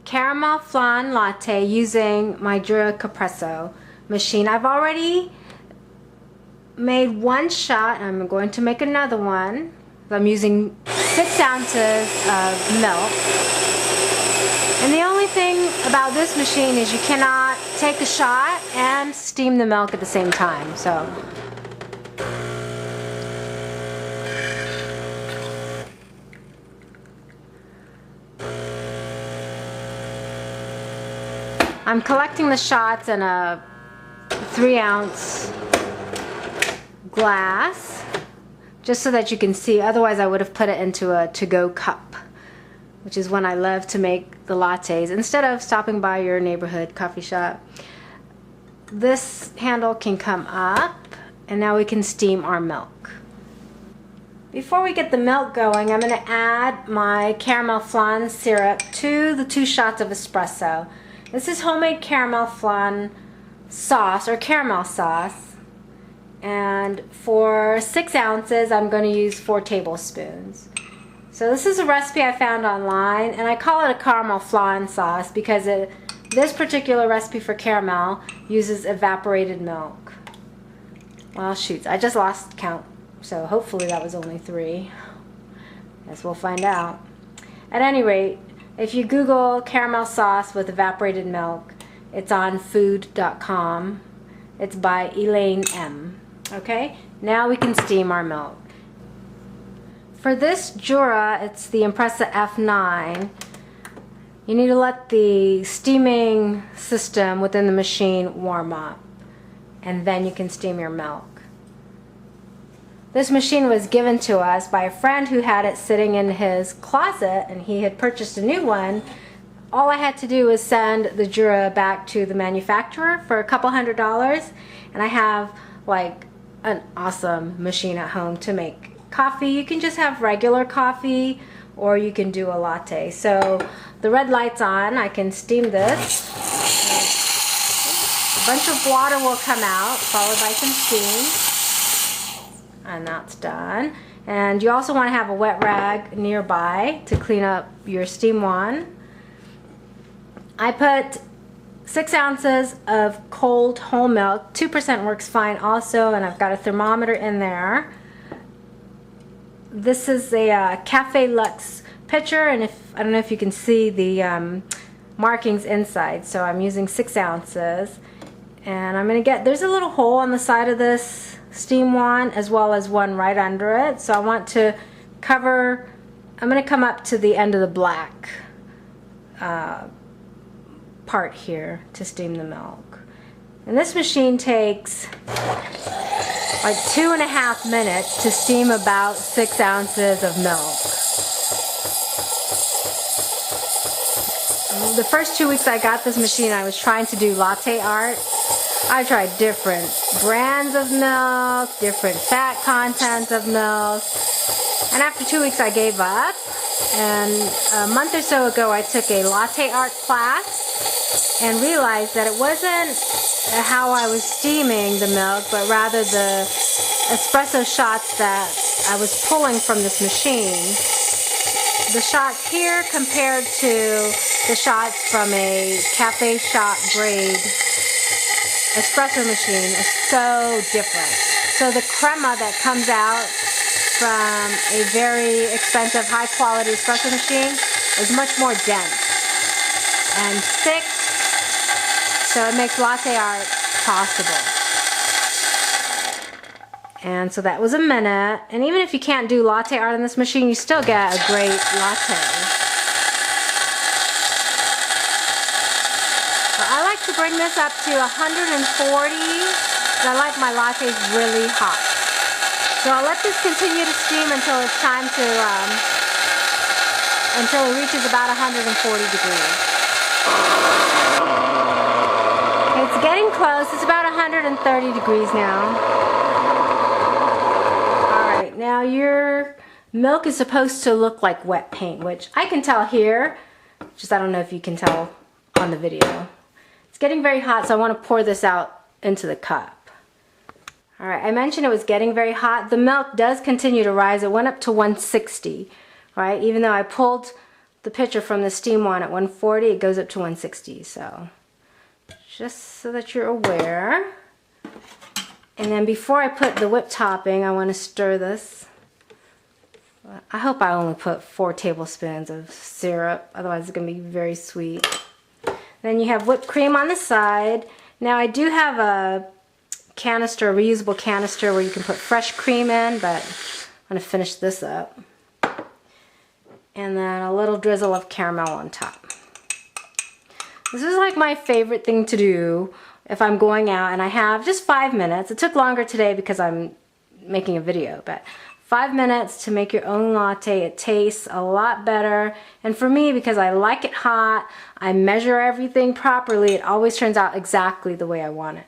caramel flan latte using my Jura-Capresso machine. I've already made one shot. I'm going to make another one. I'm using 6 ounces of milk. And the only thing about this machine is you cannot take a shot and steam the milk at the same time. So I'm collecting the shots in a 3-ounce glass just so that you can see. Otherwise I would have put it into a to-go cup, which is when I love to make the lattes instead of stopping by your neighborhood coffee shop. This handle can come up, and now we can steam our milk. Before we get the milk going, I'm going to add my caramel flan syrup to the 2 shots of espresso. This is homemade caramel flan sauce or caramel sauce, and for 6 ounces I'm going to use 4 tablespoons. So this is a recipe I found online, and I call it a caramel flan sauce because this particular recipe for caramel uses evaporated milk. Well, shoots, I just lost count, so hopefully that was only 3. Guess we'll find out. At any rate, if you Google caramel sauce with evaporated milk, it's on food.com. It's by Elaine M. Okay, now we can steam our milk. For this Jura, it's the Impressa F9. You need to let the steaming system within the machine warm up, and then you can steam your milk. This machine was given to us by a friend who had it sitting in his closet, and he had purchased a new one. All I had to do was send the Jura back to the manufacturer for a couple $100, and I have like an awesome machine at home to make coffee. You can just have regular coffee, or you can do a latte. So the red light's on. I can steam this. A bunch of water will come out, followed by some steam. And that's done. And you also want to have a wet rag nearby to clean up your steam wand. I put 6 ounces of cold whole milk. 2% works fine also, and I've got a thermometer in there. This is a Cafe Luxe pitcher, and I don't know if you can see the markings inside, so I'm using 6 ounces. And I'm going to get, there's a little hole on the side of this steam wand as well as one right under it, so I want to cover, I'm going to come up to the end of the black part here to steam the milk. And this machine takes like 2.5 minutes to steam about 6 ounces of milk. The first 2 weeks I got this machine, I was trying to do latte art. I tried different brands of milk, different fat contents of milk, and after 2 weeks I gave up. And a month or so ago I took a latte art class and realized that it wasn't how I was steaming the milk, but rather the espresso shots that I was pulling from this machine. The shots here compared to the shots from a cafe shop grade espresso machine is so different. So the crema that comes out from a very expensive high quality espresso machine is much more dense and thick, so it makes latte art possible. And so that was a minute, and even if you can't do latte art on this machine, you still get a great latte. I like to bring this up to 140, and I like my lattes really hot. So I'll let this continue to steam until it's time to, until it reaches about 140 degrees. It's getting close. It's about 130 degrees now. Alright, now your milk is supposed to look like wet paint, which I can tell here, just I don't know if you can tell on the video. It's getting very hot, so I want to pour this out into the cup. Alright, I mentioned it was getting very hot. The milk does continue to rise. It went up to 160, right? Even though I pulled the pitcher from the steam one at 140, it goes up to 160. So just so that you're aware. And then before I put the whipped topping, I want to stir this. I hope I only put 4 tablespoons of syrup, otherwise it's going to be very sweet. Then you have whipped cream on the side. Now I do have a canister, a reusable canister where you can put fresh cream in, but I'm going to finish this up. And then a little drizzle of caramel on top. This is like my favorite thing to do if I'm going out and I have just 5 minutes. It took longer today because I'm making a video, but 5 minutes to make your own latte. It tastes a lot better. And for me, because I like it hot, I measure everything properly, it always turns out exactly the way I want it.